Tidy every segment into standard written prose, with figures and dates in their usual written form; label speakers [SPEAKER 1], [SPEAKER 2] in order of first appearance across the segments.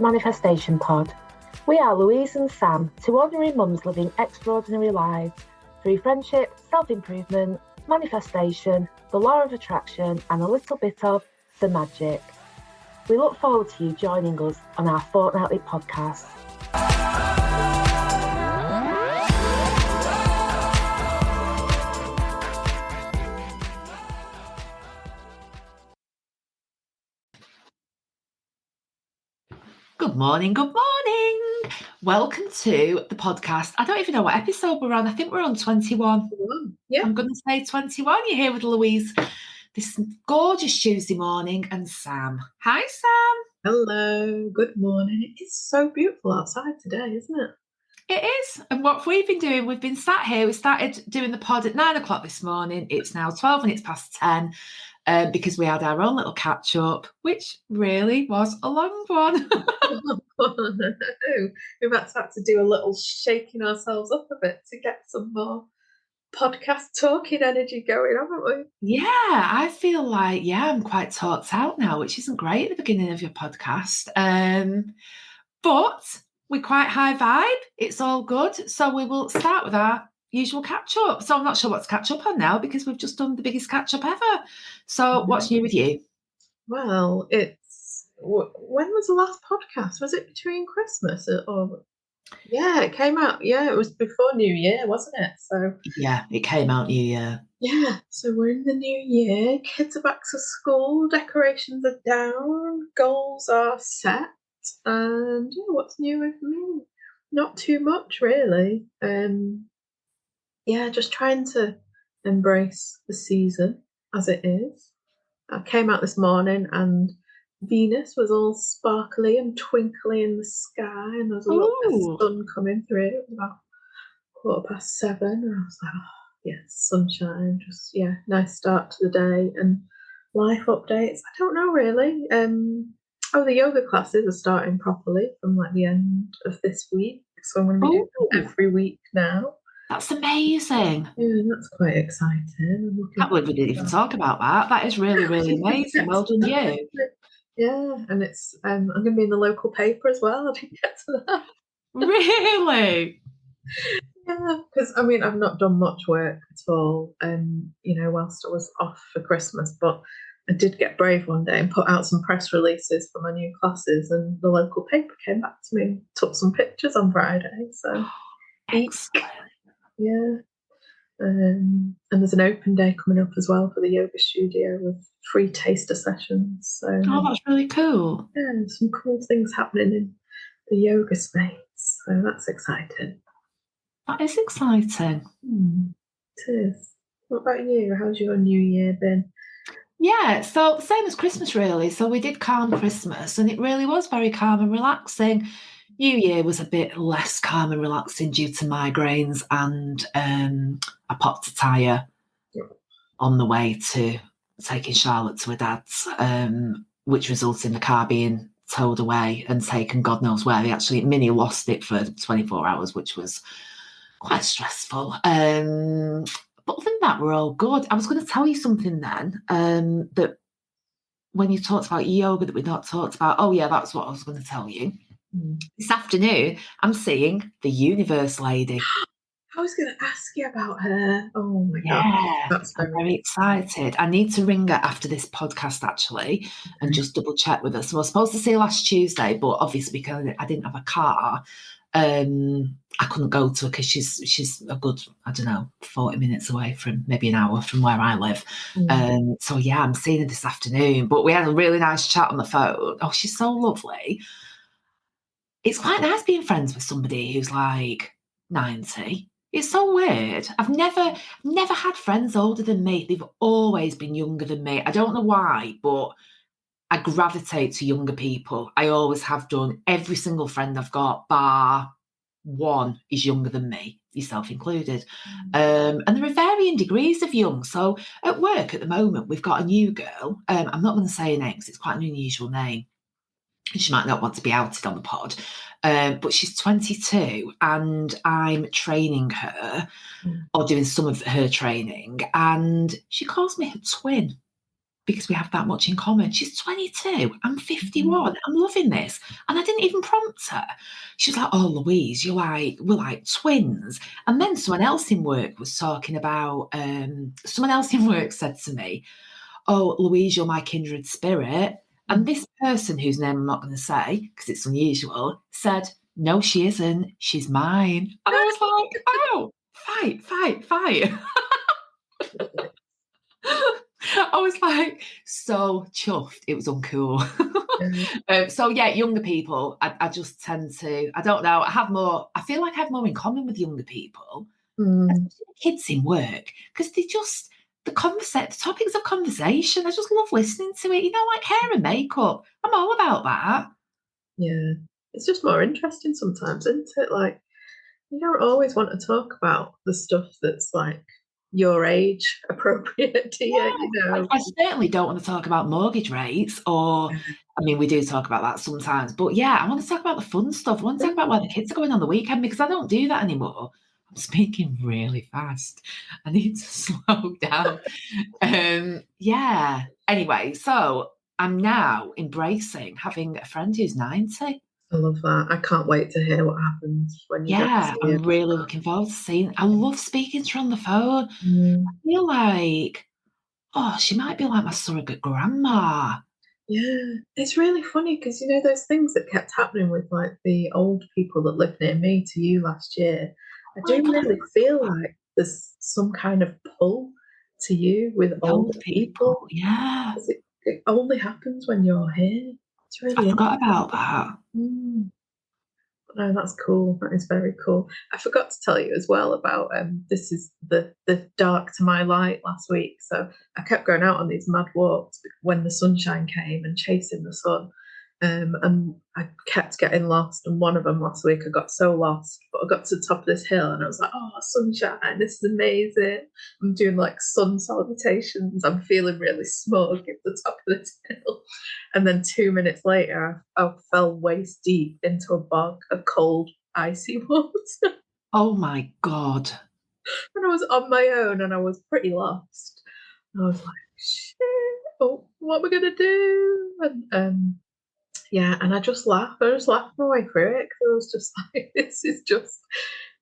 [SPEAKER 1] Manifestation Pod. We are Louise and Sam, two ordinary mums living extraordinary lives through friendship, self-improvement, manifestation, the law of attraction, and a little bit of the magic. We look forward to you joining us on our fortnightly podcast.
[SPEAKER 2] Good morning. Welcome to the podcast. I don't even know what episode we're on. I think we're on 21.
[SPEAKER 3] Yeah.
[SPEAKER 2] I'm going to say 21. You're here with Louise this gorgeous Tuesday morning and Sam. Hi, Sam.
[SPEAKER 3] Hello. Good morning. It's so beautiful outside today, isn't it?
[SPEAKER 2] It is. And what we've been doing, we've been sat here. We started doing the pod at 9 o'clock this morning. It's now 12 minutes past 10. Because we had our own little catch up, which really was a long one.
[SPEAKER 3] We've had to do a little shaking ourselves up a bit to get some more podcast talking energy going, haven't we?
[SPEAKER 2] Yeah, I feel like, I'm quite talked out now, which isn't great at the beginning of your podcast. But we're quite high vibe. It's all good. So we will start with our usual catch up. So I'm not sure what to catch up on now because we've just done the biggest catch up ever. So what's new with you?
[SPEAKER 3] Well, when was the last podcast? Was it between Christmas or? Yeah, it came out. Yeah, it was before New Year, wasn't it? So
[SPEAKER 2] yeah, it came out New Year.
[SPEAKER 3] Yeah, so we're in the new year. Kids are back to school. Decorations are down. Goals are set. And what's new with me? Not too much, really. Just trying to embrace the season as it is. I came out this morning and Venus was all sparkly and twinkly in the sky, and there was a little bit of sun coming through. It was about 7:15, and I was like, sunshine, nice start to the day. And life updates, I don't know really. The yoga classes are starting properly from the end of this week, so I'm going to be doing them every week now.
[SPEAKER 2] That's amazing.
[SPEAKER 3] Yeah, that's quite exciting.
[SPEAKER 2] Can't believe we didn't even talk about that. That is really, really amazing. Well done, you.
[SPEAKER 3] Yeah, and it's I'm going to be in the local paper as well. I didn't get to that.
[SPEAKER 2] Really?
[SPEAKER 3] Yeah, because I've not done much work at all, whilst I was off for Christmas, but I did get brave one day and put out some press releases for my new classes, and the local paper came back to me and took some pictures on Friday. So,
[SPEAKER 2] excellent.
[SPEAKER 3] Yeah. And there's an open day coming up as well for the yoga studio with free taster sessions. So,
[SPEAKER 2] that's really cool.
[SPEAKER 3] Yeah, some cool things happening in the yoga space. So that's exciting.
[SPEAKER 2] That is exciting.
[SPEAKER 3] It is. What about you? How's your new year been?
[SPEAKER 2] Yeah, so same as Christmas really. So we did calm Christmas and it really was very calm and relaxing. New Year was a bit less calm and relaxing due to migraines, and I popped a tyre on the way to taking Charlotte to her dad's, which resulted in the car being towed away and taken God knows where. Minnie lost it for 24 hours, which was quite stressful. But other than that, we're all good. I was going to tell you something then, that when you talked about yoga that we'd not talked about, that's what I was going to tell you. This afternoon, I'm seeing the Universe Lady.
[SPEAKER 3] I was going to ask you about her. Oh my God.
[SPEAKER 2] I'm very excited. I need to ring her after this podcast actually and just double check with her. So I was supposed to see her last Tuesday, but obviously because I didn't have a car, I couldn't go to her because she's a good, 40 minutes away from, maybe an hour from where I live. I'm seeing her this afternoon, but we had a really nice chat on the phone. Oh, she's so lovely. It's quite nice being friends with somebody who's like 90. It's so weird. I've never had friends older than me. They've always been younger than me. I don't know why, but I gravitate to younger people. I always have done. Every single friend I've got, bar one, is younger than me, yourself included. And there are varying degrees of young. So at work at the moment, we've got a new girl. I'm not going to say her name because it's quite an unusual name. She might not want to be outed on the pod, but she's 22 and I'm training her or doing some of her training, and she calls me her twin. because we have that much in common. She's 22. I'm 51. I'm loving this. And I didn't even prompt her. She was like, oh, Louise, we're like twins. And then someone else in work was talking about, someone else in work said to me, oh, Louise, you're my kindred spirit. And this person, whose name I'm not going to say because it's unusual, said, no, she isn't. She's mine. And I was like, oh, fight. I was like so chuffed. It was uncool. So yeah, younger people, I just tend to, I don't know, I feel like I have more in common with younger people, especially the kids in work, because they just, the topics of conversation, I just love listening to it. You know, like hair and makeup. I'm all about that.
[SPEAKER 3] Yeah. It's just more interesting sometimes, isn't it? Like, you don't always want to talk about the stuff that's like your age appropriate to you, you know.
[SPEAKER 2] I certainly don't want to talk about mortgage rates or, I mean, we do talk about that sometimes, but yeah, I want to talk about the fun stuff. I want to talk about where the kids are going on the weekend because I don't do that anymore. I'm speaking really fast. I need to slow down. Yeah. Anyway, so I'm now embracing having a friend who's 90.
[SPEAKER 3] I love that. I can't wait to hear what happens when you go to
[SPEAKER 2] Yeah,
[SPEAKER 3] see
[SPEAKER 2] I'm
[SPEAKER 3] it.
[SPEAKER 2] really looking forward to seeing. I love speaking to her on the phone.
[SPEAKER 3] Mm.
[SPEAKER 2] I feel like, oh, she might be like my surrogate grandma.
[SPEAKER 3] Yeah, it's really funny because you know those things that kept happening with like the old people that lived near me to you last year. I
[SPEAKER 2] My
[SPEAKER 3] do
[SPEAKER 2] God,
[SPEAKER 3] really feel like there's some kind of pull to you with
[SPEAKER 2] the
[SPEAKER 3] older
[SPEAKER 2] old people.
[SPEAKER 3] people.
[SPEAKER 2] Yeah,
[SPEAKER 3] 'Cause it only happens when you're here. It's
[SPEAKER 2] I
[SPEAKER 3] really
[SPEAKER 2] forgot about that.
[SPEAKER 3] interesting. No, that's cool. That is very cool. I forgot to tell you as well about this is the dark to my light last week. So I kept going out on these mad walks when the sunshine came and chasing the sun. And I kept getting lost. And one of them last week, I got so lost, but I got to the top of this hill and I was like, oh, sunshine, this is amazing. I'm doing like sun salutations. I'm feeling really smug at the top of this hill. And then 2 minutes later, I fell waist deep into a bog of cold, icy water.
[SPEAKER 2] Oh my God.
[SPEAKER 3] And I was on my own and I was pretty lost. And I was like, shit, oh, what am I going to do? And yeah, and I just laughed. I just laughed my way through it because I was just like, this is just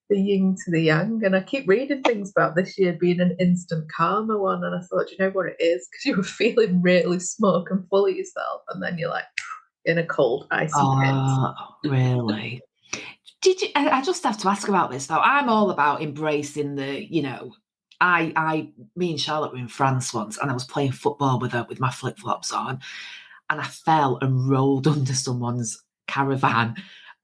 [SPEAKER 3] the yin to the yang. And I keep reading things about this year being an instant karma one. And I thought, you know what it is? Because you were feeling really smug and full of yourself. And then you're like in a cold, icy pit.
[SPEAKER 2] Oh, really? Did you? I just have to ask about this though. I'm all about embracing the, me and Charlotte were in France once, and I was playing football with her with my flip flops on, and I fell and rolled under someone's caravan.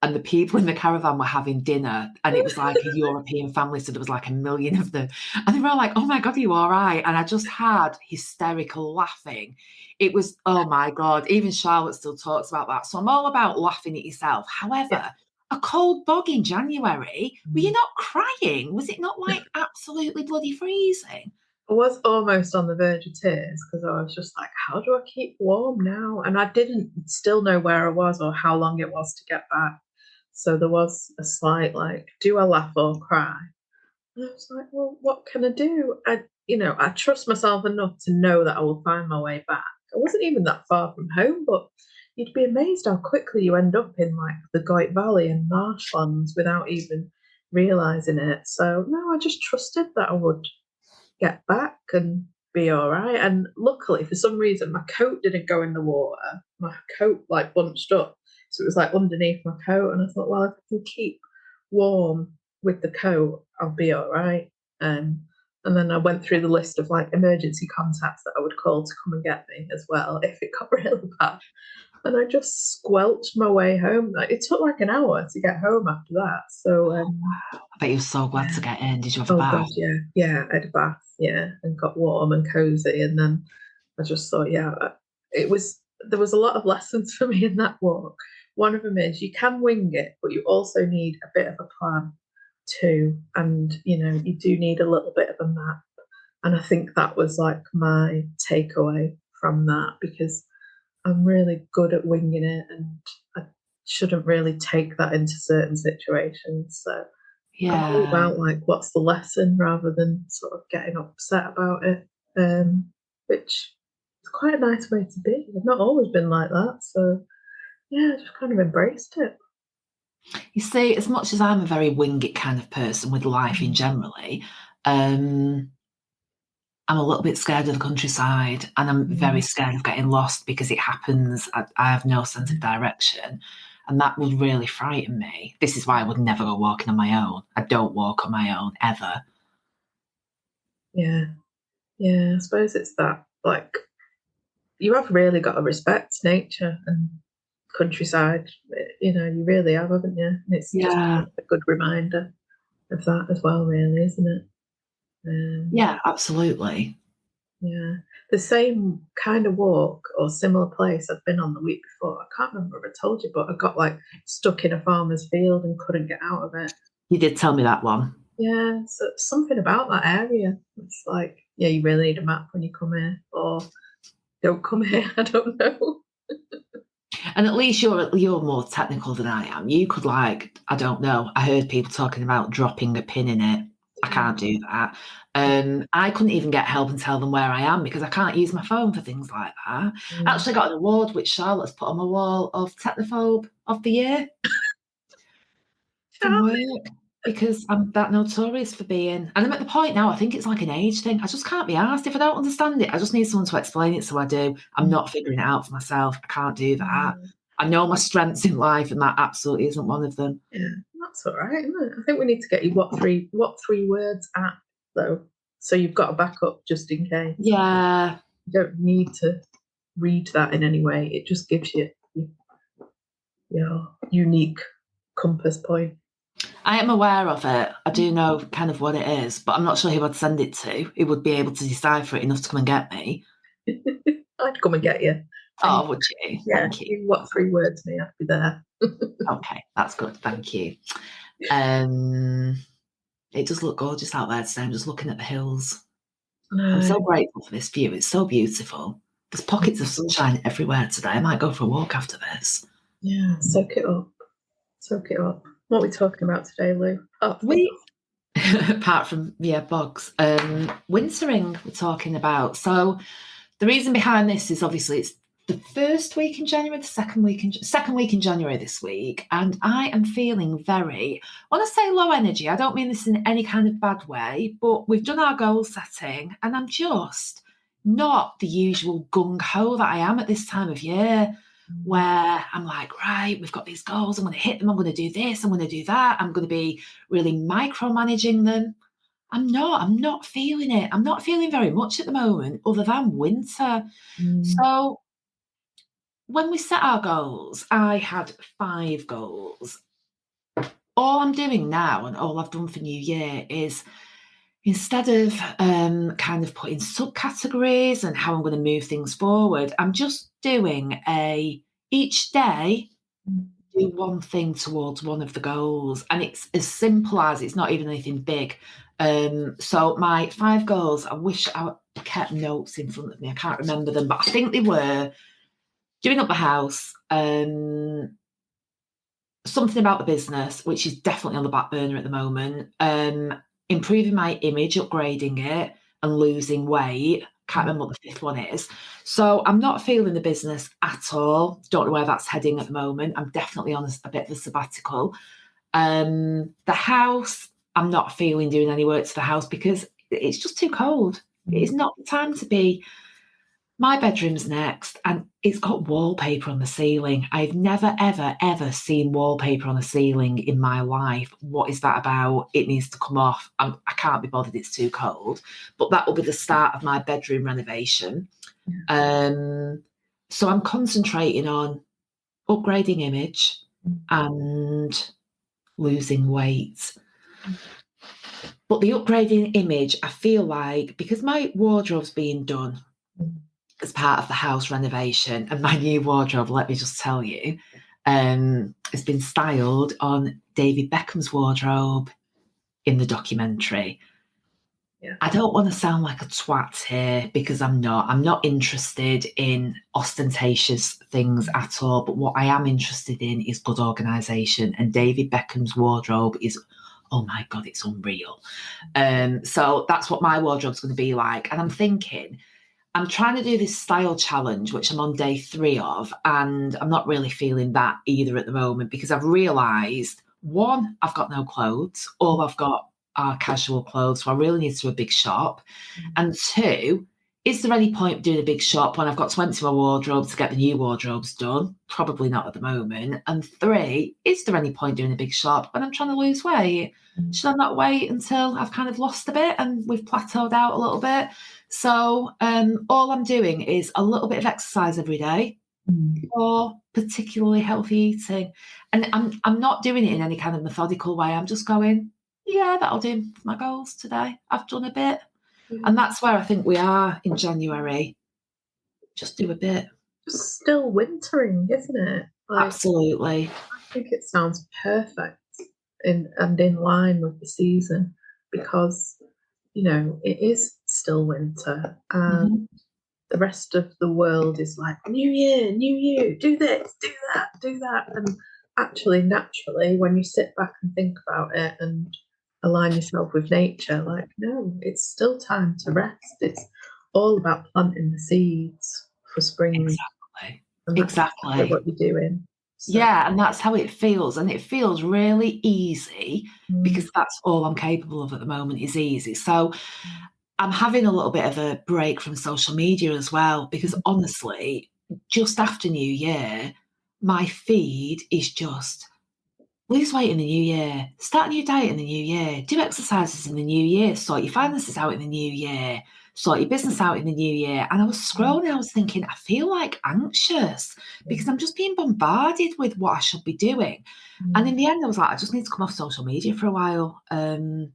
[SPEAKER 2] And the people in the caravan were having dinner, and it was like a European family, so there was like a million of them. And they were all like, oh my God, are you all right? And I just had hysterical laughing. It was, oh my God, even Charlotte still talks about that. So I'm all about laughing at yourself. However, a cold bog in January, were you not crying? Was it not like absolutely bloody freezing?
[SPEAKER 3] I was almost on the verge of tears because I was just like, how do I keep warm now? And I didn't still know where I was or how long it was to get back. So there was a slight like, do I laugh or cry? And I was like, well, what can I do? I trust myself enough to know that I will find my way back. I wasn't even that far from home, but you'd be amazed how quickly you end up in like the Goit Valley and marshlands without even realizing it. So no, I just trusted that I would get back and be all right. And luckily, for some reason, my coat didn't go in the water. My coat like bunched up, so it was like underneath my coat. And I thought, well, if I can keep warm with the coat, I'll be all right. And then I went through the list of like emergency contacts that I would call to come and get me as well if it got really bad. And I just squelched my way home. It took like an hour to get home after that. So
[SPEAKER 2] I bet you were so glad to get in. Did you have a
[SPEAKER 3] oh
[SPEAKER 2] bath?
[SPEAKER 3] God, yeah, I had a bath, and got warm and cozy, and then I just thought, there was a lot of lessons for me in that walk. One of them is you can wing it, but you also need a bit of a plan too, and you do need a little bit of a map. And I think that was like my takeaway from that because I'm really good at winging it, and I shouldn't really take that into certain situations. So I'm all
[SPEAKER 2] Yeah.
[SPEAKER 3] about like what's the lesson rather than sort of getting upset about it, which is quite a nice way to be. I've not always been like that, so yeah, I just kind of embraced it.
[SPEAKER 2] You see, as much as I'm a very wing it kind of person with life in generally, I'm a little bit scared of the countryside, and I'm very scared of getting lost because it happens. I have no sense of direction, and that would really frighten me. This is why I would never go walking on my own. I don't walk on my own ever.
[SPEAKER 3] Yeah, I suppose it's that, like, you have really got to respect nature and countryside. You know, you really have, haven't you? And it's just
[SPEAKER 2] Yeah,
[SPEAKER 3] a good reminder of that as well, really, isn't it?
[SPEAKER 2] yeah, absolutely.
[SPEAKER 3] Yeah. The same kind of walk or similar place I've been on the week before. I can't remember if I told you, but I got like stuck in a farmer's field and couldn't get out of it.
[SPEAKER 2] You did tell me that one.
[SPEAKER 3] Yeah, so something about that area. It's like, yeah, you really need a map when you come here, or don't come here. I don't know.
[SPEAKER 2] And at least you're more technical than I am. You could, like, I don't know. I heard people talking about dropping a pin in it. I can't do that. I couldn't even get help and tell them where I am because I can't use my phone for things like that. I actually got an award which Charlotte's put on my wall of Technophobe of the Year from work because I'm that notorious for being. And I'm at the point now, I think it's like an age thing. I just can't be asked. If I don't understand it, I just need someone to explain it, so I do. I'm not figuring it out for myself. I can't do that. I know my strengths in life, and that absolutely isn't one of them.
[SPEAKER 3] Yeah, that's all right, isn't it? I think we need to get you what three words app though, so you've got a backup just in case.
[SPEAKER 2] Yeah.
[SPEAKER 3] You don't need to read that in any way. It just gives you your unique compass point.
[SPEAKER 2] I am aware of it. I do know kind of what it is, but I'm not sure who I'd send it to. Who would be able to decipher it enough to come and get me.
[SPEAKER 3] I'd come and get you.
[SPEAKER 2] Oh, would you?
[SPEAKER 3] Yeah,
[SPEAKER 2] Thank you.
[SPEAKER 3] what three words me? I'd be there.
[SPEAKER 2] Okay, that's good. Thank you. It does look gorgeous out there today. I'm just looking at the hills. I'm so grateful for this view. It's so beautiful. There's pockets of sunshine everywhere today. I might go for a walk after this.
[SPEAKER 3] Yeah, soak it up. Soak it up. What are we talking about today, Lou?
[SPEAKER 2] Apart from bogs. Wintering we're talking about. So the reason behind this is obviously it's the first week in January, the second week in January this week, and I am feeling very, when I say low energy, I don't mean this in any kind of bad way, but we've done our goal setting and I'm just not the usual gung-ho that I am at this time of year, where I'm like, right, we've got these goals, I'm going to hit them, I'm going to do this, I'm going to do that, I'm going to be really micromanaging them. I'm not feeling it. I'm not feeling very much at the moment other than winter. So when we set our goals, I had 5 goals. All I'm doing now and all I've done for New Year is instead of kind of putting subcategories and how I'm going to move things forward, I'm just doing each day do one thing towards one of the goals. And it's as simple as, it's not even anything big. So my 5 goals, I wish I kept notes in front of me. I can't remember them, but I think they were doing up the house, something about the business, which is definitely on the back burner at the moment, improving my image, upgrading it, and losing weight. Can't remember what the 5th one is. So I'm not feeling the business at all. Don't know where that's heading at the moment. I'm definitely on a bit of a sabbatical. The house, I'm not feeling doing any work to the house because it's just too cold. It's not the time to be. My bedroom's next, and it's got wallpaper on the ceiling. I've never, ever, ever seen wallpaper on a ceiling in my life. What is that about? It needs to come off. I can't be bothered. It's too cold. But that will be the start of my bedroom renovation. So I'm concentrating on upgrading image and losing weight. But the upgrading image, I feel like, because my wardrobe's being done as part of the house renovation, and my new wardrobe, let me just tell you, has been styled on David Beckham's wardrobe in the documentary.
[SPEAKER 3] Yeah.
[SPEAKER 2] I don't want to sound like a twat here because I'm not. I'm not interested in ostentatious things at all, but what I am interested in is good organisation, and David Beckham's wardrobe is, oh my God, it's unreal. So that's what my wardrobe's going to be like. And I'm thinking, I'm trying to do this style challenge, which I'm on day 3 of, and I'm not really feeling that either at the moment because I've realised, one, I've got no clothes. All I've got are casual clothes, so I really need to do a big shop. And 2, is there any point doing a big shop when I've got to empty my wardrobe to get the new wardrobes done? Probably not at the moment. And 3, is there any point doing a big shop when I'm trying to lose weight? Should I not wait until I've kind of lost a bit and we've plateaued out a little bit? So all I'm doing is a little bit of exercise every day or particularly healthy eating. And I'm not doing it in any kind of methodical way. I'm just going, yeah, that'll do for my goals today. I've done a bit. And that's where I think we are in January. Just do a bit.
[SPEAKER 3] Just still wintering, isn't it?
[SPEAKER 2] Absolutely.
[SPEAKER 3] I think it sounds perfect and in line with the season because, you know, it is still winter and the rest of the world is like, new year, new you, do this, do that, do that. And actually, naturally, when you sit back and think about it and align yourself with nature, like, no, it's still time to rest. It's all about planting the seeds for spring.
[SPEAKER 2] Exactly.
[SPEAKER 3] And that's
[SPEAKER 2] Exactly
[SPEAKER 3] what you're doing. So.
[SPEAKER 2] Yeah, and that's how it feels. And it feels really easy because that's all I'm capable of at the moment is easy. So I'm having a little bit of a break from social media as well, because honestly, just after New Year, my feed is just lose weight in the new year, start a new diet in the new year, do exercises in the new year, sort your finances out in the new year, sort your business out in the new year. And I was scrolling, I was thinking, I feel like anxious because I'm just being bombarded with what I should be doing. And in the end, I was like, I just need to come off social media for a while. And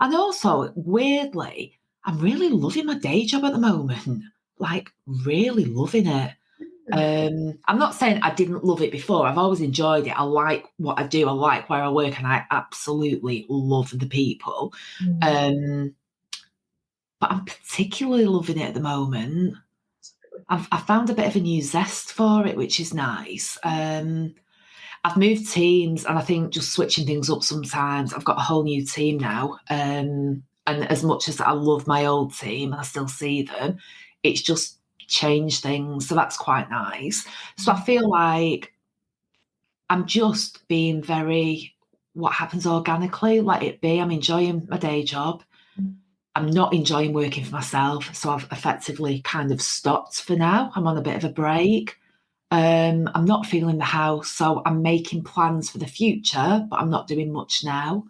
[SPEAKER 2] also, weirdly, I'm really loving my day job at the moment, like really loving it. I'm not saying I didn't love it before. I've always enjoyed it. I like what I do. I like where I work, and I absolutely love the people. But I'm particularly loving it at the moment. I've found a bit of a new zest for it, which is nice. I've moved teams, and I think just switching things up sometimes. I've got a whole new team now, and as much as I love my old team and I still see them, it's just changed things. So that's quite nice. So I feel like I'm just being very what happens organically, let it be. I'm enjoying my day job. I'm not enjoying working for myself. So I've effectively kind of stopped for now. I'm on a bit of a break. I'm not feeling the house, so I'm making plans for the future, but I'm not doing much now.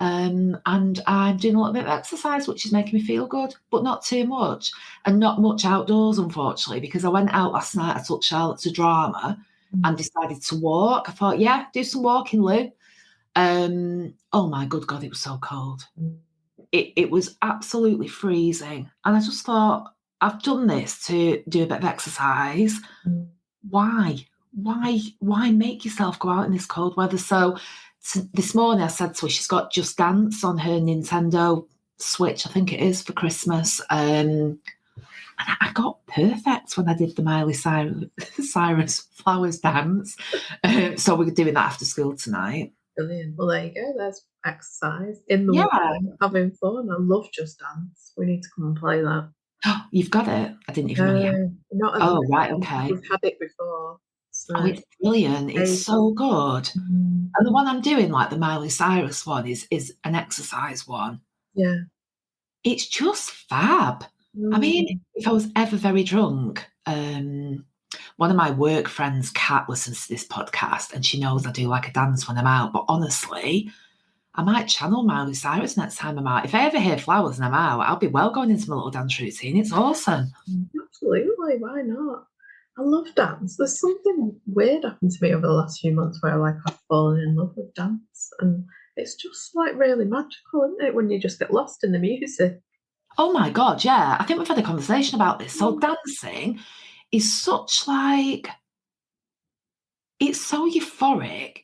[SPEAKER 2] And I'm doing a little bit of exercise, which is making me feel good, but not too much. And not much outdoors, unfortunately, because I went out last night, I took Charlotte to drama and decided to walk. I thought, yeah, do some walking, Lou. Oh my good God, it was so cold. It was absolutely freezing. And I just thought, I've done this to do a bit of exercise. Why make yourself go out in this cold weather? So this morning I said to her, she's got Just Dance on her Nintendo Switch, I think it is, for Christmas. And I got perfect when I did the Miley Cyrus Flowers dance. So we're doing that after school tonight.
[SPEAKER 3] Brilliant. Well, there you go. There's exercise in the weather, having fun. I love Just Dance. We need to come and play that.
[SPEAKER 2] Oh, you've got it. I didn't even know you had.
[SPEAKER 3] Not as
[SPEAKER 2] Oh, right, okay.
[SPEAKER 3] We've had it before. So.
[SPEAKER 2] Oh, it's brilliant. It's so good. And the one I'm doing, like the Miley Cyrus one, is an exercise one.
[SPEAKER 3] Yeah.
[SPEAKER 2] It's just fab. I mean, if I was ever very drunk, one of my work friends, Kat, listens to this podcast and she knows I do like a dance when I'm out. But honestly, I might channel Miley Cyrus next time I'm out. If I ever hear Flowers and I'm out, I'll be well going into my little dance routine. It's awesome.
[SPEAKER 3] Absolutely. Why not? I love dance. There's something weird happened to me over the last few months where I've fallen in love with dance. And it's just like really magical, isn't it, when you just get lost in the music?
[SPEAKER 2] Oh my God, yeah. I think we've had a conversation about this. So dancing is such like, it's so euphoric.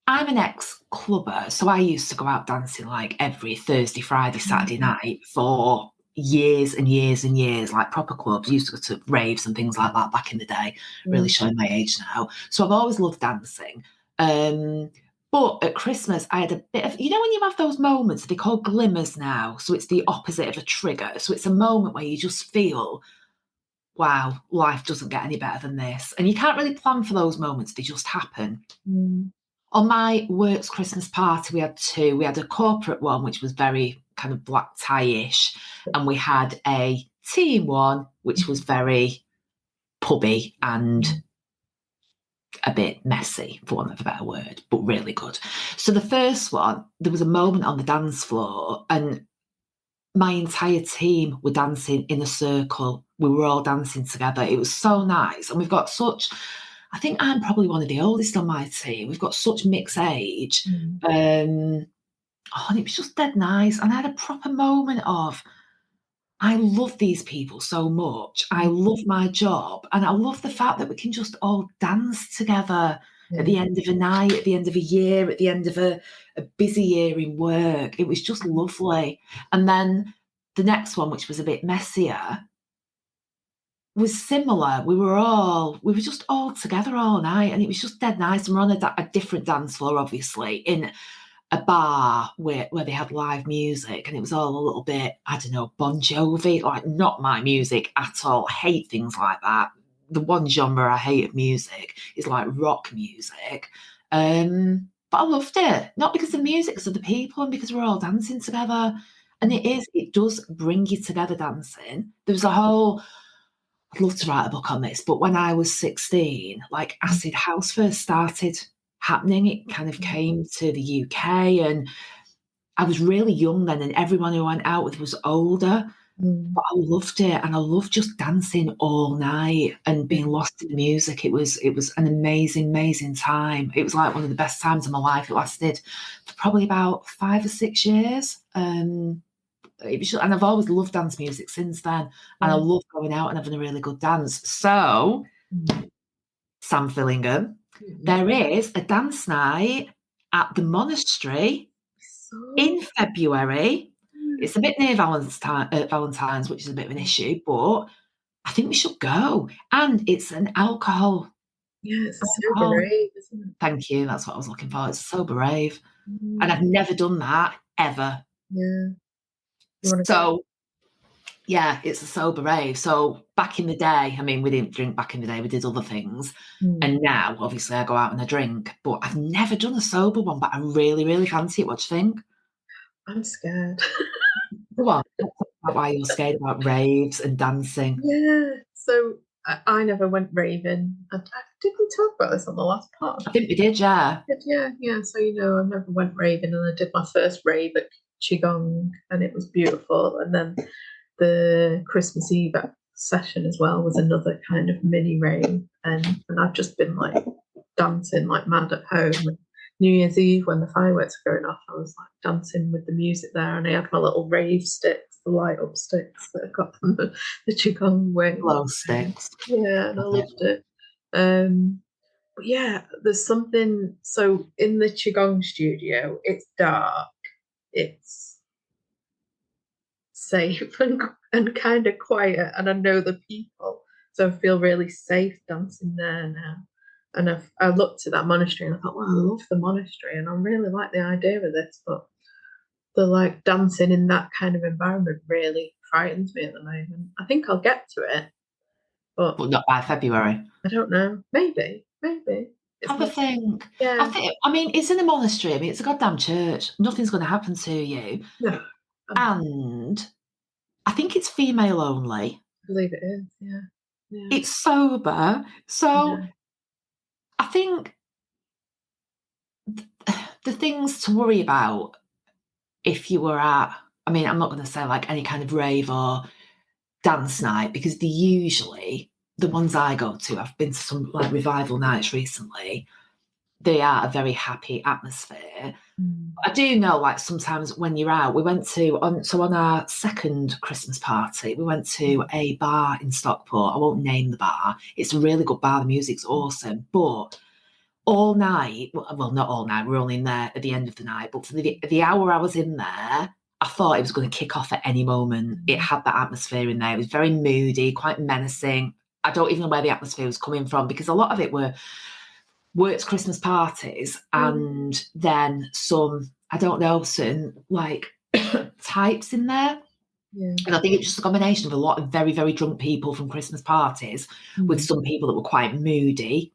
[SPEAKER 2] I'm an ex-clubber, so I used to go out dancing like every Thursday, Friday, Saturday night for years and years and years, like proper clubs. Used to go to raves and things like that back in the day, really showing my age now. So I've always loved dancing. But But at Christmas, I had a bit of, you know, when you have those moments, they're called glimmers now. So it's the opposite of a trigger. So it's a moment where you just feel, wow, life doesn't get any better than this. And you can't really plan for those moments, they just happen. On my work's Christmas party, we had two. We had a corporate one, which was very kind of black tie-ish. And we had a team one, which was very pubby and a bit messy, for want of a better word, but really good. So the first one, there was a moment on the dance floor and my entire team were dancing in a circle. We were all dancing together. It was so nice. And we've got such, I think I'm probably one of the oldest on my team. We've got such mixed age. And it was just dead nice. And I had a proper moment of, I love these people so much. I love my job. And I love the fact that we can just all dance together at the end of a night, at the end of a year, at the end of a busy year in work. It was just lovely. And then the next one, which was a bit messier, was similar. We were just all together all night and it was just dead nice. And we're on a different dance floor, obviously, in a bar where they had live music and it was all a little bit, I don't know, Bon Jovi, like not my music at all. I hate things like that. The one genre I hate of music is like rock music. But I loved it, not because of the music, because of the people and because we're all dancing together. And it does bring you together, dancing. There was a whole, I'd love to write a book on this, but when I was 16, like acid house first started happening, it kind of came to the UK and I was really young then and everyone who I went out with was older, but I loved it and I loved just dancing all night and being lost in the music. It was an amazing time. It was like one of the best times of my life. It lasted for probably about 5 or 6 years. It was just, and I've always loved dance music since then and I love going out and having a really good dance. So Sam Fillingham, there is a dance night at the monastery in February. It's a bit near Valentine's, which is a bit of an issue, but I think we should go. And it's an alcohol.
[SPEAKER 3] Yeah, it's a sober rave, isn't it?
[SPEAKER 2] Thank you. That's what I was looking for. It's a sober rave. And I've never done that, ever.
[SPEAKER 3] Yeah.
[SPEAKER 2] So, yeah, it's a sober rave. So back in the day, I mean, we didn't drink back in the day. We did other things. And now, obviously, I go out and I drink. But I've never done a sober one, but I really, really fancy it. What do you think?
[SPEAKER 3] I'm scared.
[SPEAKER 2] Go on. Talk about why you're scared about raves and dancing.
[SPEAKER 3] Yeah. So I never went raving. Did we talk about this on the last part?
[SPEAKER 2] I think we did, yeah.
[SPEAKER 3] Yeah. So, I never went raving and I did my first rave at Qigong and it was beautiful. And then the Christmas Eve session as well was another kind of mini rave. And I've just been like dancing like mad at home. And New Year's Eve when the fireworks were going off, I was like dancing with the music there and I had my little rave sticks, the light up sticks that I got from the Qigong way.
[SPEAKER 2] Glow sticks.
[SPEAKER 3] Yeah, and I loved it. But yeah, there's something, so in the Qigong studio, it's dark, it's safe and kind of quiet, and I know the people, so I feel really safe dancing there now. And I looked at that monastery and I thought, well, I love the monastery and I really like the idea of this, but the like dancing in that kind of environment really frightens me at the moment. I think I'll get to it, but
[SPEAKER 2] not by February.
[SPEAKER 3] I don't know. Maybe.
[SPEAKER 2] Have a think.
[SPEAKER 3] Yeah.
[SPEAKER 2] I mean, it's in a monastery. I mean, it's a goddamn church. Nothing's going to happen to you.
[SPEAKER 3] No.
[SPEAKER 2] And I think it's female only.
[SPEAKER 3] I believe it is, yeah.
[SPEAKER 2] It's sober. So I think the things to worry about if you were at, I mean, I'm not going to say like any kind of rave or dance night because the ones I go to, I've been to some like revival nights recently, they are a very happy atmosphere. I do know like sometimes when you're out, we went to, on our second Christmas party, we went to a bar in Stockport. I won't name the bar. It's a really good bar. The music's awesome. But all night, well, not all night, we're only in there at the end of the night, but for the hour I was in there, I thought it was going to kick off at any moment. It had that atmosphere in there. It was very moody, quite menacing. I don't even know where the atmosphere was coming from because a lot of it were works Christmas parties and then some, I don't know, certain like types in there.
[SPEAKER 3] Yeah.
[SPEAKER 2] And I think it's just a combination of a lot of very, very drunk people from Christmas parties with some people that were quite moody,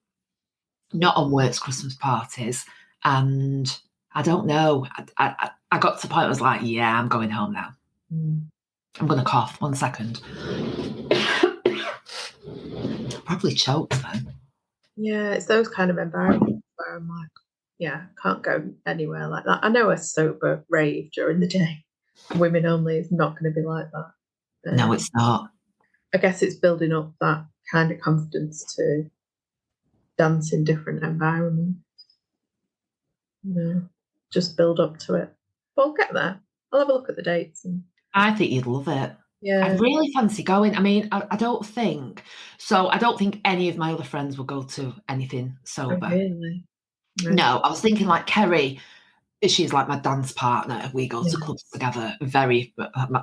[SPEAKER 2] not on works Christmas parties. And I don't know. I got to the point I was like, yeah, I'm going home now. I'm going to cough. 1 second. Probably choked then.
[SPEAKER 3] Yeah, it's those kind of environments where I'm like, yeah, can't go anywhere like that. I know a sober rave during the day, women only, is not going to be like that.
[SPEAKER 2] No, it's not.
[SPEAKER 3] I guess it's building up that kind of confidence to dance in different environments. Just build up to it. But I'll get there. I'll have a look at the dates.
[SPEAKER 2] I think you'd love it.
[SPEAKER 3] Yeah.
[SPEAKER 2] I'd really fancy going. I mean, I don't think any of my other friends will go to anything sober.
[SPEAKER 3] Really?
[SPEAKER 2] No, I was thinking like Kerry, she's like my dance partner. We go to clubs together. I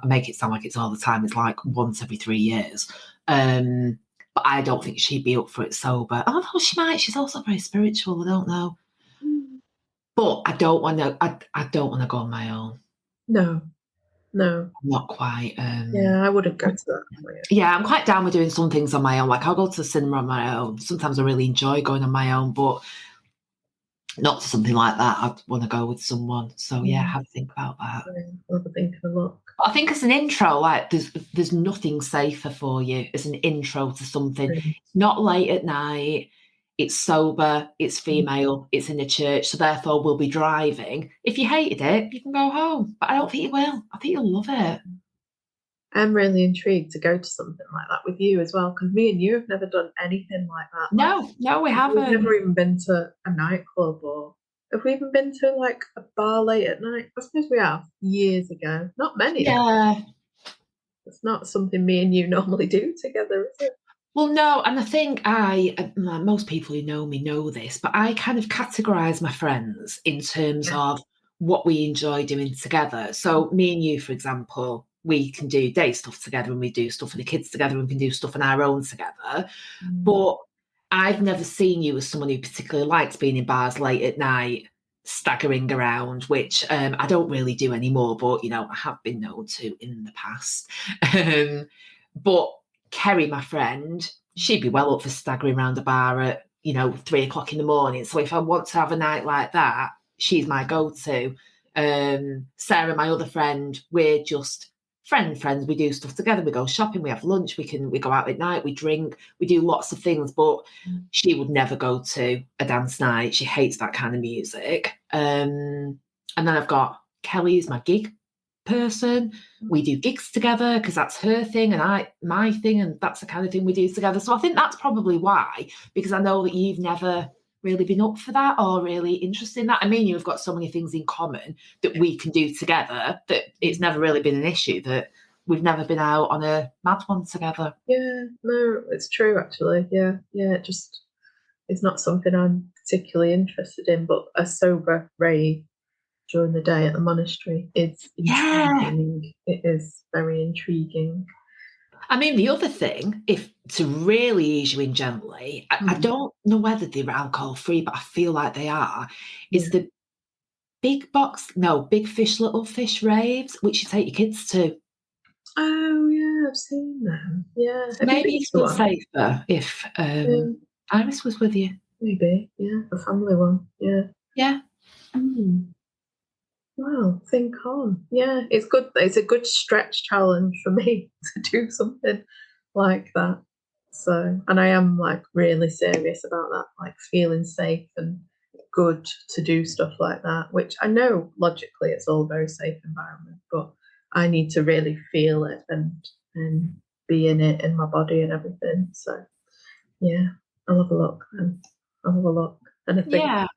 [SPEAKER 2] make it sound like it's all the time. It's like once every 3 years. But I don't think she'd be up for it sober. Although she might. She's also very spiritual. I don't know. But I don't want to. I don't want to go on my own.
[SPEAKER 3] No.
[SPEAKER 2] I'm not quite.
[SPEAKER 3] Yeah, I wouldn't go to that.
[SPEAKER 2] Yeah, I'm quite down with doing some things on my own. Like I'll go to the cinema on my own. Sometimes I really enjoy going on my own, but not to something like that. I'd want to go with someone. So yeah, have to think about that.
[SPEAKER 3] Yeah, I'll have a think of a look.
[SPEAKER 2] I think as an intro, like there's nothing safer for you as an intro to something. It's not late at night. It's sober. It's female. It's in a church. So therefore, we'll be driving. If you hated it, you can go home. But I don't think you will. I think you'll love it.
[SPEAKER 3] I'm really intrigued to go to something like that with you as well, because me and you have never done anything like that.
[SPEAKER 2] No, we haven't.
[SPEAKER 3] We've never even been to a nightclub, or have we even been to like a bar late at night? I suppose we have, years ago. Not many.
[SPEAKER 2] Yeah.
[SPEAKER 3] It's not something me and you normally do together, is it?
[SPEAKER 2] Well, no, and I think most people who know me know this, but I kind of categorise my friends in terms of what we enjoy doing together. So me and you, for example, we can do day stuff together and we do stuff for the kids together and we can do stuff on our own together. But I've never seen you as someone who particularly likes being in bars late at night, staggering around, which I don't really do anymore, but, I have been known to in the past. But Kerry, my friend, she'd be well up for staggering around a bar at, 3 o'clock in the morning. So if I want to have a night like that, she's my go-to. Sarah, my other friend, we're just friends. We do stuff together. We go shopping, we have lunch, we go out at night, we drink, we do lots of things. But she would never go to a dance night. She hates that kind of music. And then I've got Kelly, who's my gig person. We do gigs together because that's her thing and my thing, and that's the kind of thing we do together. So I think that's probably why, because I know that you've never really been up for that or really interested in that. I mean, you've got so many things in common that we can do together that it's never really been an issue that we've never been out on a mad one together.
[SPEAKER 3] Yeah, no, it's true actually. Yeah, it's not something I'm particularly interested in, but a sober rave during the day at the monastery is intriguing. It is very intriguing.
[SPEAKER 2] I mean, the other thing, if to really ease you in gently, I don't know whether they're alcohol free, but I feel like they are, is the big fish, little fish raves, which you take your kids to.
[SPEAKER 3] Oh yeah, I've seen them. Yeah,
[SPEAKER 2] maybe it's not safer if Iris was with you.
[SPEAKER 3] Maybe, yeah, a family one. Yeah. Well, think on. Yeah, it's good. It's a good stretch challenge for me to do something like that. So, and I am like really serious about that, like feeling safe and good to do stuff like that, which I know logically it's all a very safe environment, but I need to really feel it and be in it in my body and everything. So, yeah, I'll have a look and I'll have a look. And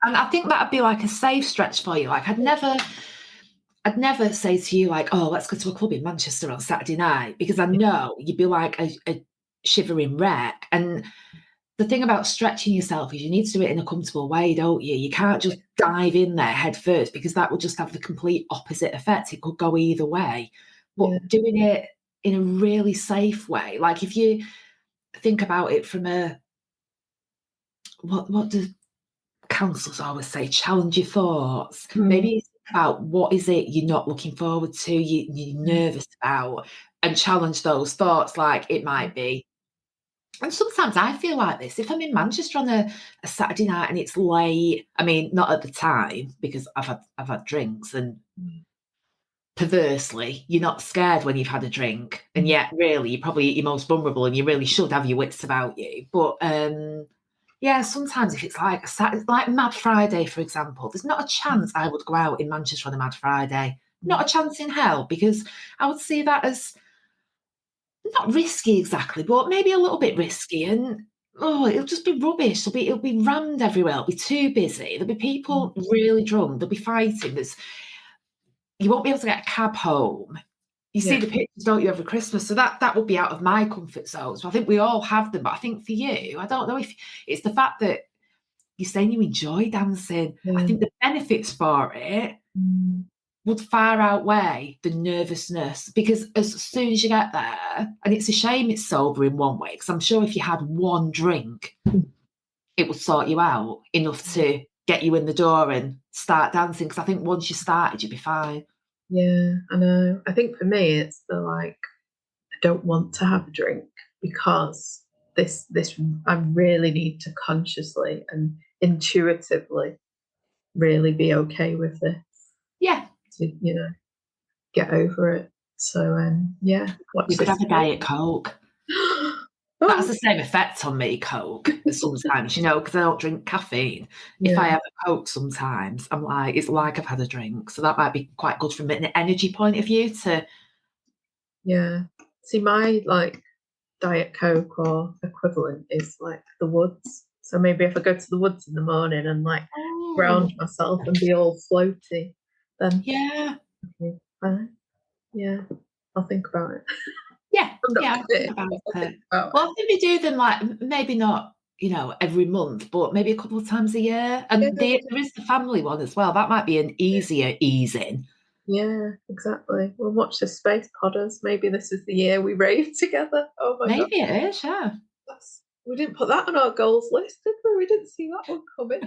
[SPEAKER 2] I think that'd be like a safe stretch for you. Like I'd never say to you like, oh, let's go to a club in Manchester on Saturday night, because I know you'd be like a shivering wreck. And the thing about stretching yourself is you need to do it in a comfortable way, don't you? You can't just dive in there head first, because that would just have the complete opposite effect. It could go either way. But doing it in a really safe way, like if you think about it from a what does counsellors always say, challenge your thoughts. Maybe you think about what is it you're not looking forward to, you're nervous about, and challenge those thoughts. Like it might be, and sometimes I feel like this, if I'm in Manchester on a Saturday night and it's late, I mean, not at the time because I've had drinks, and perversely, you're not scared when you've had a drink, and yet really you're probably at your most vulnerable and you really should have your wits about you. But yeah, sometimes if it's like like Mad Friday, for example, there's not a chance I would go out in Manchester on a Mad Friday. Not a chance in hell, because I would see that as not risky exactly, but maybe a little bit risky. And it'll just be rubbish. It'll be rammed everywhere. It'll be too busy. There'll be people really drunk. There'll be fighting. You won't be able to get a cab home. You see the pictures, don't you, every Christmas? So that would be out of my comfort zone. So I think we all have them. But I think for you, I don't know if it's the fact that you're saying you enjoy dancing. I think the benefits for it would far outweigh the nervousness, because as soon as you get there, and it's a shame it's sober in one way, because I'm sure if you had one drink, it would sort you out enough to get you in the door and start dancing. Because I think once you started, you'd be fine.
[SPEAKER 3] Yeah, I know. I think for me, it's the like, I don't want to have a drink because this I really need to consciously and intuitively really be okay with this.
[SPEAKER 2] Yeah.
[SPEAKER 3] To, get over it. So yeah.
[SPEAKER 2] You could have a Diet Coke. That has the same effect on me, Coke, sometimes, because I don't drink caffeine.
[SPEAKER 3] Yeah.
[SPEAKER 2] If I have a Coke sometimes, I'm like, it's like I've had a drink. So that might be quite good from an energy point of view to...
[SPEAKER 3] Yeah. See, my like Diet Coke or equivalent is like the woods. So maybe if I go to the woods in the morning and like ground myself and be all floaty, then
[SPEAKER 2] yeah,
[SPEAKER 3] okay, fine. Yeah, I'll think about it.
[SPEAKER 2] Yeah, I'll think about it. Well, I think we do them like maybe not, every month, but maybe a couple of times a year. And there is the family one as well. That might be an easier easing.
[SPEAKER 3] Yeah, exactly. We'll watch the Space Podders. Maybe this is the year we rave together. Oh my god.
[SPEAKER 2] Maybe it is, yeah.
[SPEAKER 3] We didn't put that on our goals list, did we? We didn't see that one coming.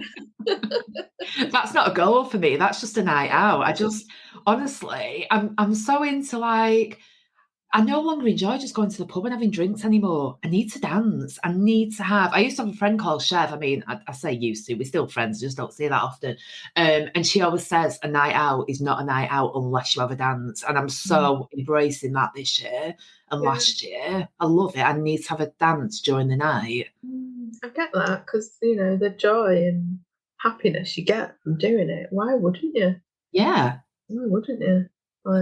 [SPEAKER 2] That's not a goal for me. That's just a night out. I just, honestly, I'm so into like, I no longer enjoy just going to the pub and having drinks anymore. I need to dance. I used to have a friend called Chev. I mean, I say used to, we're still friends, just don't see that often. And she always says a night out is not a night out unless you have a dance. And I'm so embracing that this year and last year. I love it. I need to have a dance during the night.
[SPEAKER 3] I get that, because, the joy and happiness you get from doing it. Why wouldn't you?
[SPEAKER 2] Yeah.
[SPEAKER 3] Why wouldn't you?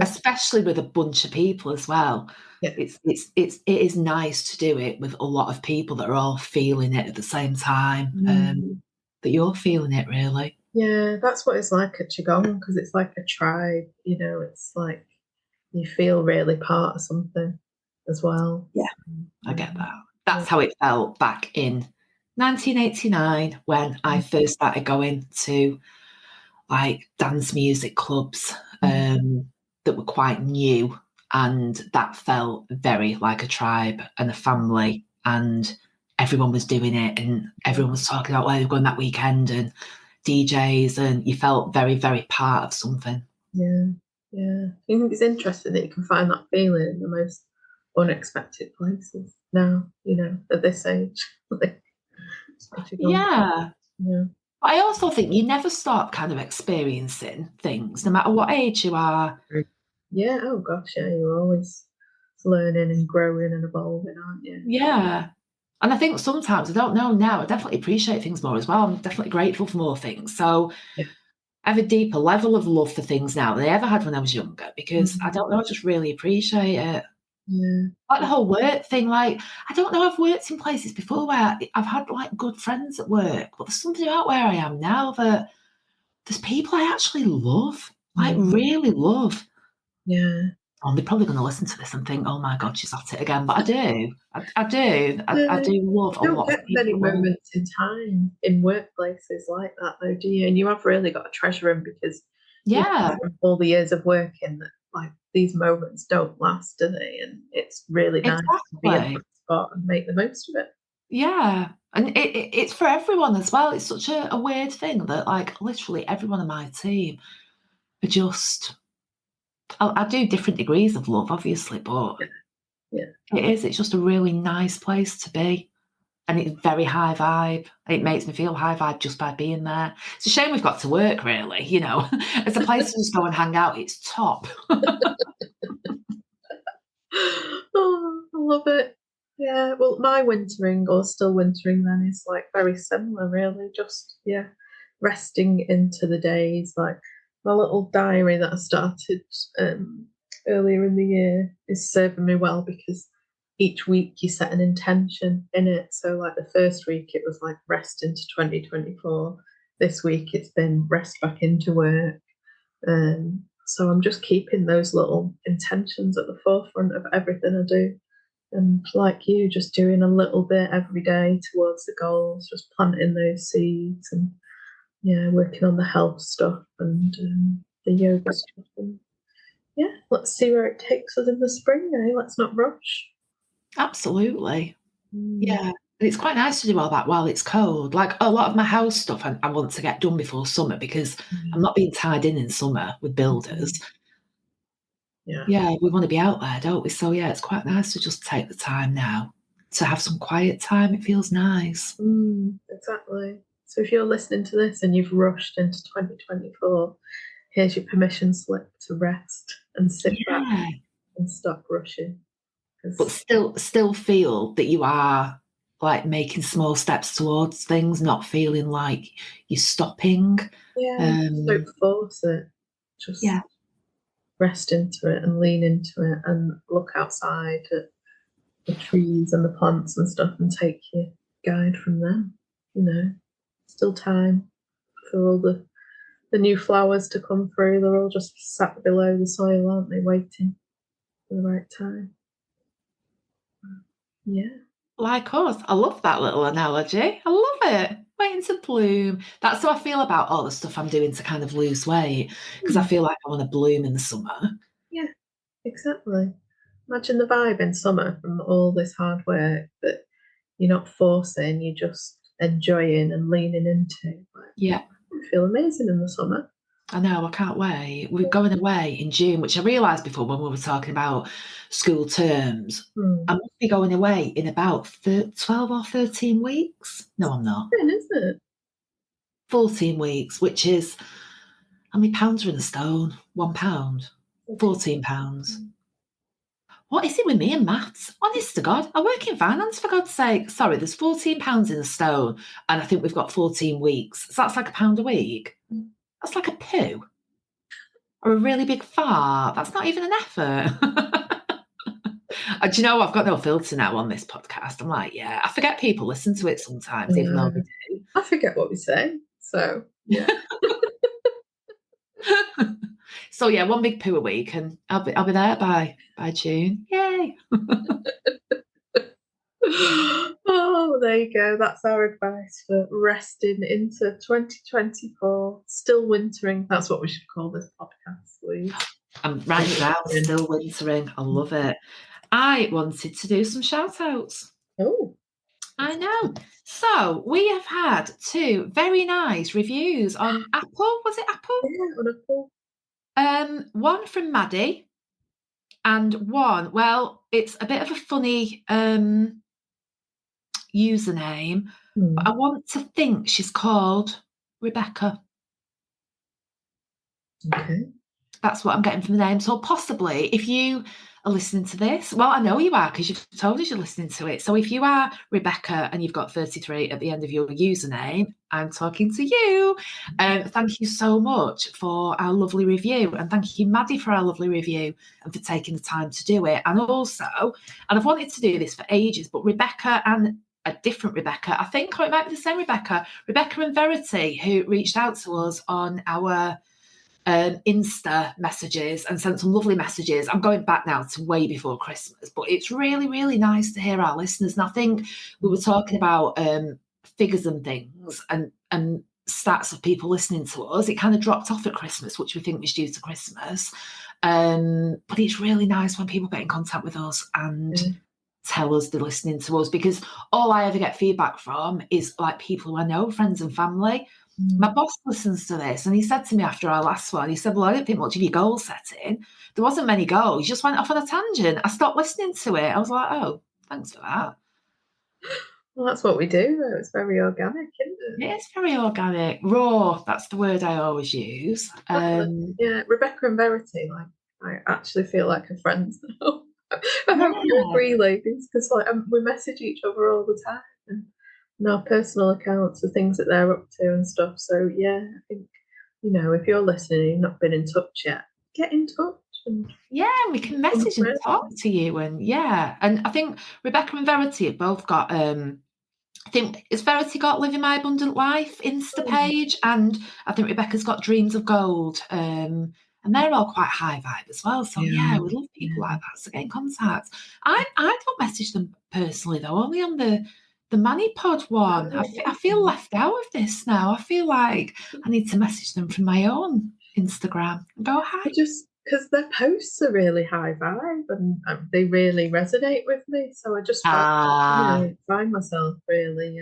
[SPEAKER 2] Especially with a bunch of people as well.
[SPEAKER 3] Yeah.
[SPEAKER 2] It is nice to do it with a lot of people that are all feeling it at the same time. That you're feeling it, really.
[SPEAKER 3] Yeah, that's what it's like at Qigong, because it's like a tribe. It's like you feel really part of something as well.
[SPEAKER 2] Yeah, I get that. That's how it felt back in 1989 when I first started going to like dance music clubs that were quite new, and that felt very like a tribe and a family, and everyone was doing it and everyone was talking about where they were going that weekend and DJs, and you felt very, very part of something.
[SPEAKER 3] Yeah. I think it's interesting that you can find that feeling in the most unexpected places now, at this age.
[SPEAKER 2] Yeah. I also think you never stop kind of experiencing things, no matter what age you are.
[SPEAKER 3] Yeah, oh gosh, yeah, you're always learning and growing and evolving, aren't you?
[SPEAKER 2] Yeah. And I think sometimes, I don't know now, I definitely appreciate things more as well. I'm definitely grateful for more things. So I have a deeper level of love for things now than I ever had when I was younger, because I don't know, I just really appreciate it.
[SPEAKER 3] Yeah.
[SPEAKER 2] Like the whole work thing, like, I don't know, I've worked in places before where I've had like good friends at work, but there's something about where I am now that there's people I actually love, like really love.
[SPEAKER 3] Yeah.
[SPEAKER 2] Oh, they're probably going to listen to this and think, oh my God, she's at it again. But I do. I do. I do love a lot of people.
[SPEAKER 3] Many moments in time in workplaces like that, though, do you? And you have really got to treasure them, because all the years of working, that like these moments don't last, do they? And it's really nice to be in that spot and make the most of it.
[SPEAKER 2] Yeah. And it's for everyone as well. It's such a weird thing that, like, literally everyone on my team are just, I do different degrees of love, obviously, but
[SPEAKER 3] Yeah.
[SPEAKER 2] it's just a really nice place to be. And it's very high vibe. It makes me feel high vibe just by being there. It's a shame we've got to work, really, you know. It's a place to just go and hang out. It's top.
[SPEAKER 3] Oh, I love it. Yeah, well, my wintering or still wintering then is like very similar, really. Just, yeah, resting into the days. Like my little diary that I started earlier in the year is serving me well because each week you set an intention in it. So, like the first week, it was like rest into 2024. This week, it's been rest back into work. So I'm just keeping those little intentions at the forefront of everything I do. And like you, just doing a little bit every day towards the goals, just planting those seeds and, yeah, working on the health stuff and the yoga stuff. And yeah, let's see where it takes us in the spring now. Let's not rush.
[SPEAKER 2] Absolutely. Yeah. And it's quite nice to do all that while it's cold. Like a lot of my house stuff I want to get done before summer because I'm not being tied in summer with builders.
[SPEAKER 3] Yeah.
[SPEAKER 2] Yeah, we want to be out there, don't we? So yeah, it's quite nice to just take the time now to have some quiet time. It feels nice.
[SPEAKER 3] Exactly. So if you're listening to this and you've rushed into 2024, here's your permission slip to rest and sit back
[SPEAKER 2] Yeah.
[SPEAKER 3] and stop rushing.
[SPEAKER 2] But still feel that you are like making small steps towards things, not feeling like you're stopping.
[SPEAKER 3] Don't force it. Just
[SPEAKER 2] Yeah.
[SPEAKER 3] rest into it and lean into it and look outside at the trees and the plants and stuff and take your guide from them. You know, still time for all the new flowers to come through. They're all just sat below the soil, aren't they, waiting for the right time. Yeah.
[SPEAKER 2] Like us. I love that little analogy. I love it. Waiting to bloom. That's how I feel about all the stuff I'm doing to kind of lose weight because I feel like I want to bloom in the summer.
[SPEAKER 3] Yeah, exactly. Imagine the vibe in summer from all this hard work that you're not forcing, you're just enjoying and leaning into. Like,
[SPEAKER 2] Yeah.
[SPEAKER 3] I feel amazing in the summer.
[SPEAKER 2] I know, I can't wait. We're going away in June, which I realised before when we were talking about school terms. I must be going away in about 12 or 13 weeks. No, I'm not.
[SPEAKER 3] Isn't it?
[SPEAKER 2] 14 weeks, which is, how many pounds are in a stone? £1. 14 pounds. What is it with me and maths? Honest to God, I work in finance, for God's sake. Sorry, there's £14 in a stone, and I think we've got 14 weeks. So that's like £1 a week. That's like a poo. Or a really big fart. That's not even an effort. Do you know, I've got no filter now on this podcast. I'm like, yeah, I forget people listen to it sometimes, even though they do.
[SPEAKER 3] I forget what we say. So, yeah.
[SPEAKER 2] So, yeah, one big poo a week, and I'll be there by June. Yay.
[SPEAKER 3] Oh, there you go. That's our advice for resting into 2024. Still wintering. That's what we should call this podcast, Louise.
[SPEAKER 2] I'm writing it down, still wintering. I love it. I wanted to do some shout outs.
[SPEAKER 3] Oh.
[SPEAKER 2] I know. So we have had 2 very nice reviews on Apple. Was it Apple?
[SPEAKER 3] Yeah, on Apple.
[SPEAKER 2] One from Maddie and one, well, it's a bit of a funny username, but I want to think she's called Rebecca.
[SPEAKER 3] Okay.
[SPEAKER 2] That's what I'm getting from the name. So possibly if you are listening to this, well, I know you are because you've told us you're listening to it. So if you are Rebecca and you've got 33 at the end of your username, I'm talking to you. Thank you so much for our lovely review. And thank you, Maddie, for our lovely review and for taking the time to do it. And also, and I've wanted to do this for ages, but Rebecca and a different Rebecca, I think, or it might be the same Rebecca and Verity, who reached out to us on our Insta messages and sent some lovely messages. I'm going back now to way before Christmas, but it's really, really nice to hear our listeners. And I think we were talking about figures and things and stats of people listening to us. It kind of dropped off at Christmas, which we think was due to Christmas. But it's really nice when people get in contact with us and tell us they're listening to us, because all I ever get feedback from is like people who I know, friends and family. My boss listens to this, and he said to me after our last one, he said, well, I don't think much of your goal setting. There wasn't many goals. You just went off on a tangent. I stopped listening to it. I was like, oh, thanks for that.
[SPEAKER 3] Well, that's what we do, though. It's very organic, isn't it?
[SPEAKER 2] It's very organic. Raw, that's the word I always use.
[SPEAKER 3] Yeah, Rebecca and Verity, like, I actually feel like a friend now. I hope you
[SPEAKER 2] Yeah.
[SPEAKER 3] agree, ladies, because like we message each other all the time, and our personal accounts, the things that they're up to and stuff. So yeah, I think, you know, if you're listening and you've not been in touch yet, get in touch. And
[SPEAKER 2] Yeah, we can message and talk to you, and and I think Rebecca and Verity have both got I think it's Verity got Living My Abundant Life Insta page, and I think Rebecca's got Dreams of Gold. And they're all quite high vibe as well. So yeah, we love people like that. So get in contact. I don't message them personally though, only on the Manny Pod one. I feel left out of this now. I feel like I need to message them from my own Instagram and go hi.
[SPEAKER 3] just because their posts are really high vibe and they really resonate with me. So I just find myself really,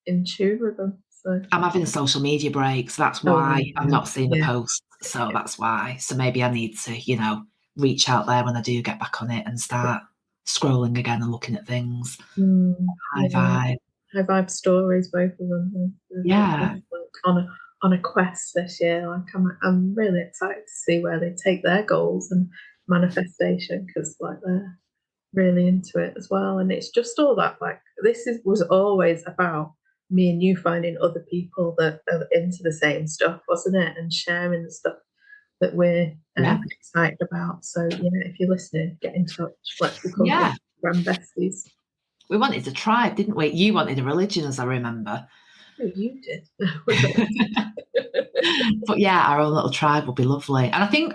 [SPEAKER 3] in tune with them. So
[SPEAKER 2] I'm having a social media break, so that's why I'm not seeing the posts. So that's why. So maybe I need to, you know, reach out there when I do get back on it and start scrolling again and looking at things. High vibe.
[SPEAKER 3] High vibe stories, both of them.
[SPEAKER 2] Yeah.
[SPEAKER 3] On a quest this year. Like I'm really excited to see where they take their goals and manifestation, because like they're really into it as well. And it's just all that, like, was always about me and you finding other people that are into the same stuff, wasn't it? And sharing the stuff that we're excited about. So if you're listening, get in touch. Let's become grand besties.
[SPEAKER 2] We wanted a tribe, didn't we? You wanted a religion, as I remember.
[SPEAKER 3] Oh, you did.
[SPEAKER 2] But yeah, our own little tribe will be lovely. And I think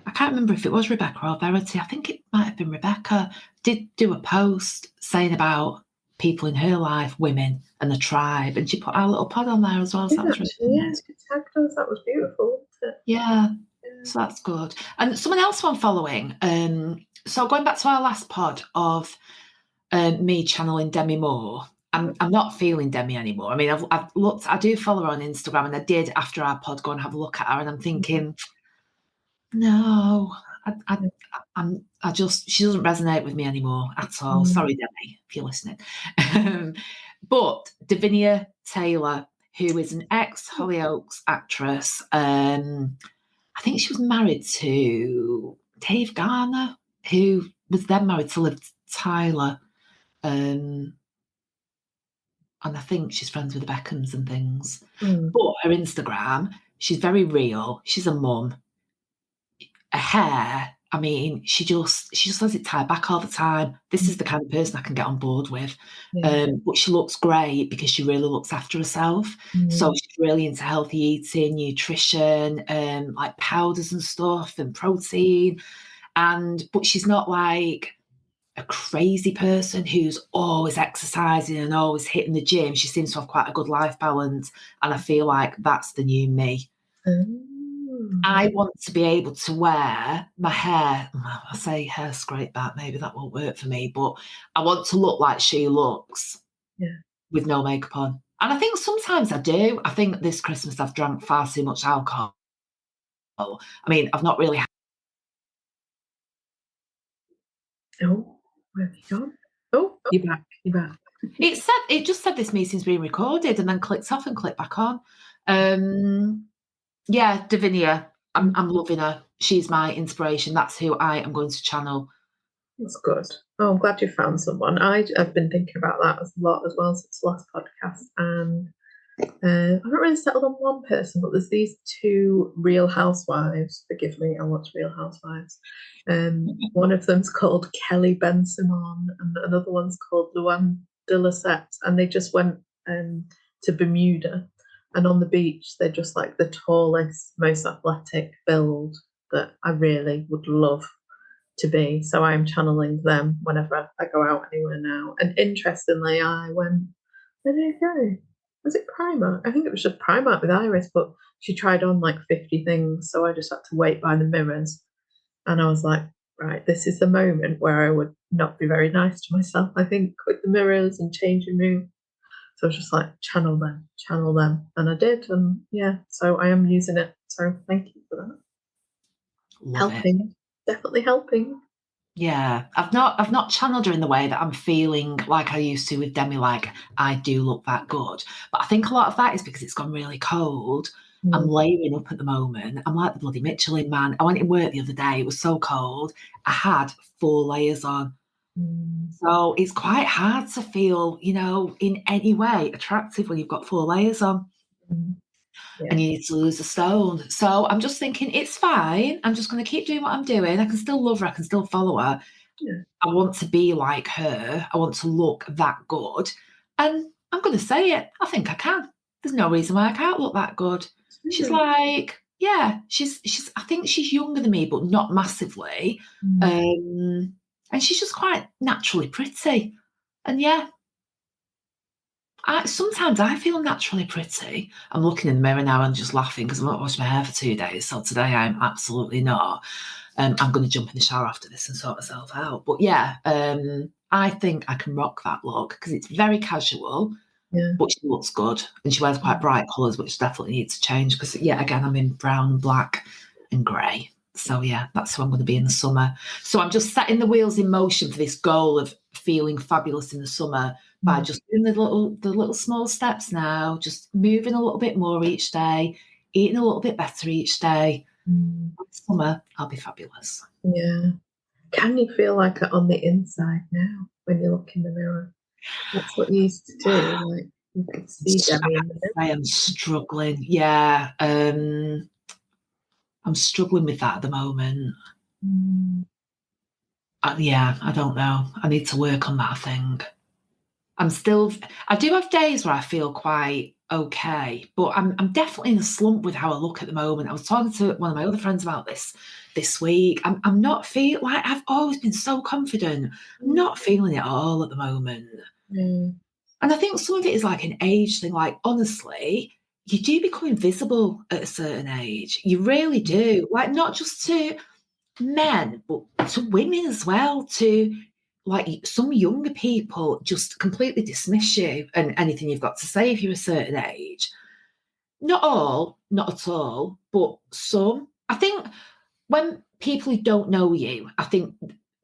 [SPEAKER 2] I can't remember if it was Rebecca or Verity. I think it might have been Rebecca. Did do a post saying about people in her life, women, and the tribe, and she put our little pod on there as well. So that was really nice.
[SPEAKER 3] She tagged us. That was beautiful.
[SPEAKER 2] Yeah, so that's good. And someone else I'm following. So going back to our last pod of me channeling Demi Moore. I'm not feeling Demi anymore. I mean, I've looked. I do follow her on Instagram, and I did after our pod go and have a look at her, and I'm thinking, no, I just, she doesn't resonate with me anymore at all. Sorry, Demi, if you're listening. But Davinia Taylor, who is an ex-Hollyoaks actress, I think she was married to Dave Garner, who was then married to Liv Tyler. And I think she's friends with the Beckhams and things. But her Instagram, she's very real. She's a mum. Her hair, I mean, she just has it tied back all the time. This is the kind of person I can get on board with. But she looks great because she really looks after herself. So she's really into healthy eating, nutrition, like powders and stuff, and protein. But she's not like a crazy person who's always exercising and always hitting the gym. She seems to have quite a good life balance. And I feel like that's the new me. I want to be able to wear my hair. I say hair scrape back, maybe that won't work for me, but I want to look like she looks with no makeup on. And I think sometimes I do. I think this Christmas I've drank far too much alcohol. I mean, I've not really.
[SPEAKER 3] Oh, where have you gone? Oh, you're back. You're back.
[SPEAKER 2] It just said this meeting's being recorded and then clicked off and clicked back on. Yeah, Davinia, I'm loving her. She's my inspiration. That's who I am going to channel.
[SPEAKER 3] That's good. Oh, I'm glad you found someone. I've been thinking about that a lot as well since the last podcast, and I haven't really settled on one person, but there's these two Real Housewives. Forgive me, I watch Real Housewives. One of them's called Kelly Ben-Simon, and another one's called Luann de Lesseps, and they just went to Bermuda, and on the beach they're just like the tallest, most athletic build that I really would love to be. So I'm channeling them whenever I go out anywhere now. And interestingly, I went, where did I go? Was it Primark? I think it was just Primark with Iris, but she tried on like 50 things, so I just had to wait by the mirrors. And I was like, right, this is the moment where I would not be very nice to myself, I think, with the mirrors and changing room. So I was just like, channel them. And I did. And yeah, so I am using it. So thank you for that.
[SPEAKER 2] Love it.
[SPEAKER 3] Helping. Definitely helping.
[SPEAKER 2] Yeah, I've not channeled her in the way that I'm feeling like I used to with Demi, like I do look that good. But I think a lot of that is because it's gone really cold. I'm layering up at the moment. I'm like the bloody Michelin man. I went to work the other day. It was so cold. I had 4 layers on. So it's quite hard to feel, in any way attractive when you've got 4 layers on.
[SPEAKER 3] Yeah.
[SPEAKER 2] And you need to lose a stone. So I'm just thinking, it's fine. I'm just going to keep doing what I'm doing. I can still love her. I can still follow her.
[SPEAKER 3] Yeah.
[SPEAKER 2] I want to be like her. I want to look that good. And I'm going to say it. I think I can. There's no reason why I can't look that good. She's like, yeah, I think she's younger than me, but not massively. And she's just quite naturally pretty. And yeah, sometimes I feel naturally pretty. I'm looking in the mirror now and just laughing because I'm not washing my hair for 2 days. So today I'm absolutely not. I'm going to jump in the shower after this and sort myself out. But yeah, I think I can rock that look because it's very casual, but she looks good. And she wears quite bright colours, which definitely needs to change because, yeah, again, I'm in brown, black and grey. So yeah, that's who I'm going to be in the summer. So I'm just setting the wheels in motion for this goal of feeling fabulous in the summer by just doing the little small steps now, just moving a little bit more each day, eating a little bit better each day. Summer, I'll be fabulous.
[SPEAKER 3] Yeah. Can you feel like it on the inside now when you look in the mirror? That's what you used to do. Like you could see Demi in the mirror.
[SPEAKER 2] I am struggling. Yeah. I'm struggling with that at the moment. Yeah, I don't know. I need to work on that, I think. I do have days where I feel quite okay, but I'm definitely in a slump with how I look at the moment. I was talking to one of my other friends about this week. I'm not feeling like I've always been so confident. I'm not feeling it at all at the moment. And I think some of it is like an age thing. Like, honestly, you do become invisible at a certain age. You really do. Like, not just to men, but to women as well, to like some younger people just completely dismiss you and anything you've got to say if you're a certain age. Not all, not at all, but some. I think when people who don't know you, I think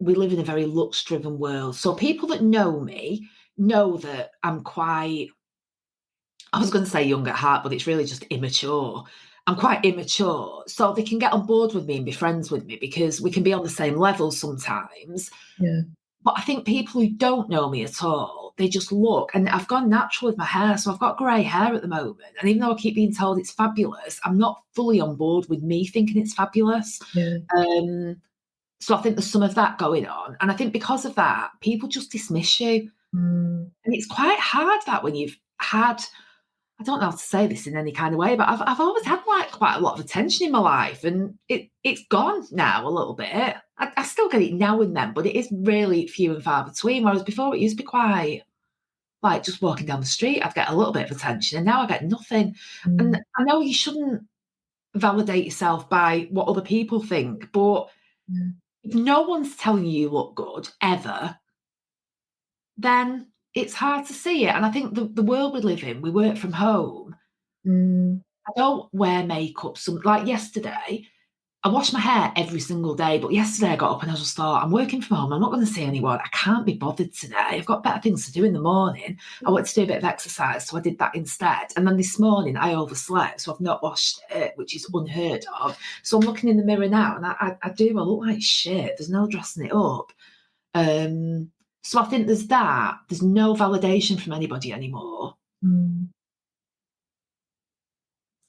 [SPEAKER 2] we live in a very looks driven world. So people that know me know that I'm quite, I was going to say young at heart, but it's really just immature. I'm quite immature. So they can get on board with me and be friends with me because we can be on the same level sometimes.
[SPEAKER 3] Yeah.
[SPEAKER 2] But I think people who don't know me at all, they just look, and I've gone natural with my hair. So I've got grey hair at the moment. And even though I keep being told it's fabulous, I'm not fully on board with me thinking it's fabulous.
[SPEAKER 3] Yeah.
[SPEAKER 2] So I think there's some of that going on. And I think because of that, people just dismiss you. And it's quite hard that when you've had, I don't know how to say this in any kind of way, but I've always had like quite a lot of attention in my life, and it's gone now a little bit. I still get it now and then, but it is really few and far between. Whereas before, it used to be quite like just walking down the street, I'd get a little bit of attention, and now I get nothing. And I know you shouldn't validate yourself by what other people think, but if no one's telling you look good ever, then it's hard to see it. And I think the world we live in, we work from home. I don't wear makeup. Like yesterday, I wash my hair every single day, but yesterday I got up and I just thought, I'm working from home. I'm not going to see anyone. I can't be bothered today. I've got better things to do in the morning. I want to do a bit of exercise, so I did that instead. And then this morning I overslept, so I've not washed it, which is unheard of. So I'm looking in the mirror now and I look like shit. There's no dressing it up. So I think there's that. There's no validation from anybody anymore.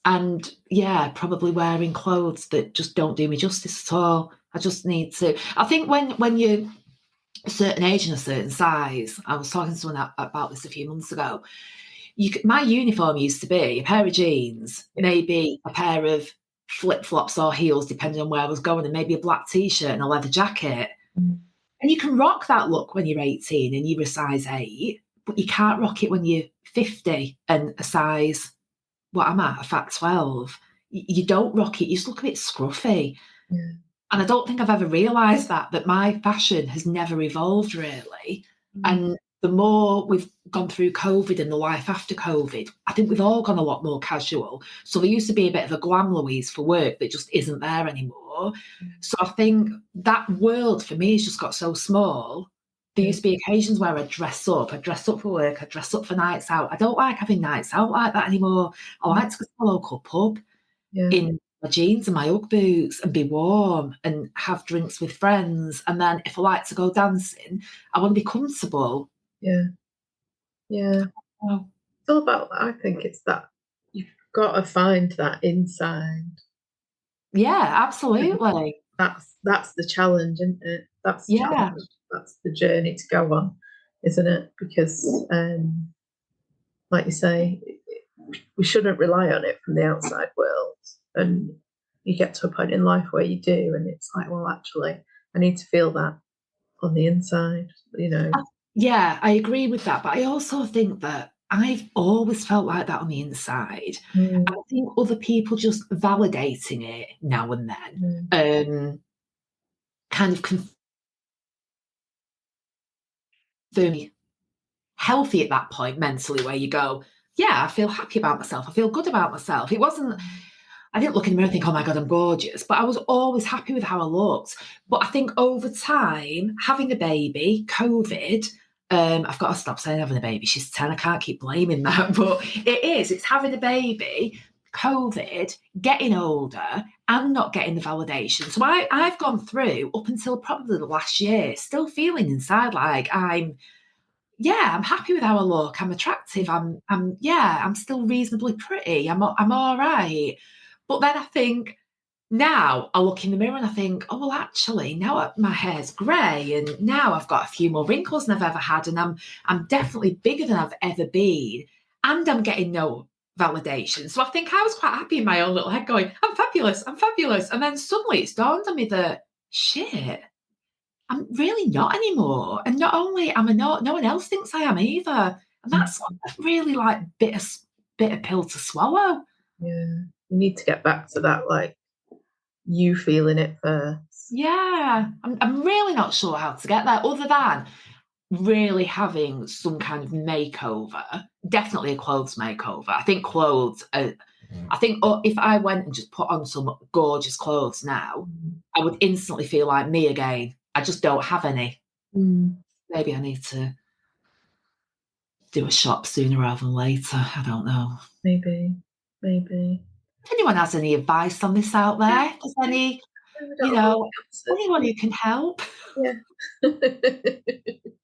[SPEAKER 2] And yeah, probably wearing clothes that just don't do me justice at all. I just need to. I think when you're a certain age and a certain size, I was talking to someone about this a few months ago. My uniform used to be a pair of jeans, maybe a pair of flip-flops or heels, depending on where I was going, and maybe a black t-shirt and a leather jacket. And you can rock that look when you're 18 and you're a size 8, but you can't rock it when you're 50 and a size, what am I, a fat 12. You don't rock it. You just look a bit scruffy. And I don't think I've ever realised that my fashion has never evolved really. And the more we've gone through COVID and the life after COVID, I think we've all gone a lot more casual. So there used to be a bit of a glam Louise for work that just isn't there anymore. So I think that world for me has just got so small. There used to be occasions where I'd dress up for work, I'd dress up for nights out. I don't like having nights out like that anymore. I like to go to a local pub in my jeans and my Ugg boots and be warm and have drinks with friends. And then if I like to go dancing, I want to be comfortable.
[SPEAKER 3] Yeah.
[SPEAKER 2] Oh.
[SPEAKER 3] It's all about, I think it's that you've got to find that inside.
[SPEAKER 2] Yeah, absolutely.
[SPEAKER 3] That's the challenge, isn't it? That's the
[SPEAKER 2] Yeah.
[SPEAKER 3] challenge. That's the journey to go on, isn't it? Because, like you say, we shouldn't rely on it from the outside world. And you get to a point in life where you do, and it's like, well, actually, I need to feel that on the inside, you know.
[SPEAKER 2] Yeah, I agree with that. But I also think that I've always felt like that on the inside. I think other people just validating it now and then kind of confirm me healthy at that point mentally, where you go, yeah, I feel happy about myself. I feel good about myself. It wasn't, I didn't look in the mirror and think, oh my God, I'm gorgeous. But I was always happy with how I looked. But I think over time, having a baby, COVID, I've got to stop saying having a baby. She's 10. I can't keep blaming that. But it's having a baby, COVID, getting older and not getting the validation. So I've gone through up until probably the last year, still feeling inside like I'm happy with how I look. I'm attractive. I'm still reasonably pretty. I'm all right. But then I think now I look in the mirror and I think, oh, well, actually, now my hair's grey and now I've got a few more wrinkles than I've ever had, and I'm definitely bigger than I've ever been, and I'm getting no validation. So I think I was quite happy in my own little head going, I'm fabulous. And then suddenly it's dawned on me that, shit, I'm really not anymore. And not only am I not, no one else thinks I am either. And that's really like bitter pill to swallow.
[SPEAKER 3] Yeah. You need to get back to that, like, you feeling it first.
[SPEAKER 2] Yeah. I'm really not sure how to get there, other than really having some kind of makeover. Definitely a clothes makeover. I think clothes are, I think if I went and just put on some gorgeous clothes now, I would instantly feel like me again. I just don't have any. Maybe I need to do a shop sooner rather than later. I don't know.
[SPEAKER 3] Maybe.
[SPEAKER 2] If anyone has any advice on this out there, does any, anyone who can help?
[SPEAKER 3] Yeah.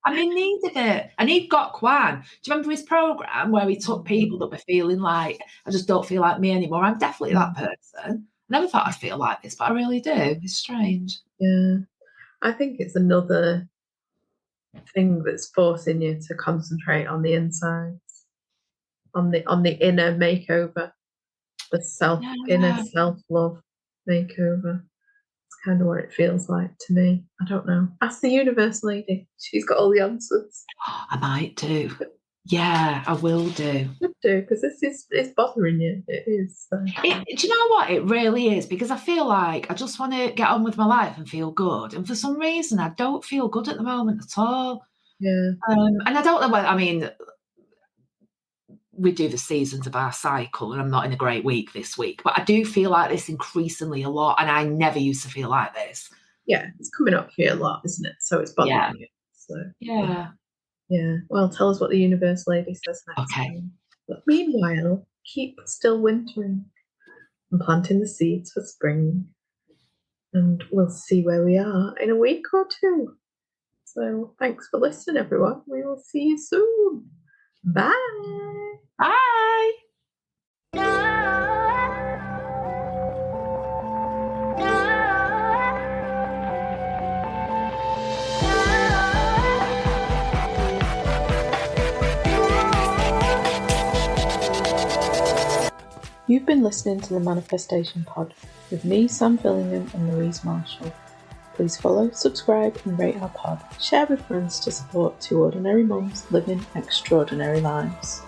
[SPEAKER 2] I'm in need of it. I need Got Kwan. Do you remember his programme where he took people that were feeling like, I just don't feel like me anymore? I'm definitely that person. I never thought I'd feel like this, but I really do. It's strange.
[SPEAKER 3] Yeah. I think it's another thing that's forcing you to concentrate on the insides, on the inner makeover, the inner self-love makeover. It's kind of what it feels like to me. I don't know. Ask the universe lady. She's got all the answers.
[SPEAKER 2] I might do. Yeah, I will do.
[SPEAKER 3] You do, because it's bothering you. It is. So.
[SPEAKER 2] Do you know what? It really is, because I feel like I just want to get on with my life and feel good. And for some reason, I don't feel good at the moment at all.
[SPEAKER 3] Yeah.
[SPEAKER 2] And I don't know whether, I mean, we do the seasons of our cycle and I'm not in a great week this week, but I do feel like this increasingly a lot, and I never used to feel like this.
[SPEAKER 3] Yeah, it's coming up here a lot, isn't it? So it's bothering you. So
[SPEAKER 2] yeah.
[SPEAKER 3] Well, tell us what the universe lady says next time. But meanwhile, keep still wintering and planting the seeds for spring, and we'll see where we are in a week or two. So thanks for listening, everyone. We will see you soon. Bye.
[SPEAKER 2] Bye.
[SPEAKER 3] You've been listening to the Manifestation Pod with me, Sam Fillingham, and Louise Marshall. Please follow, subscribe, and rate our pod. Share with friends to support two ordinary mums living extraordinary lives.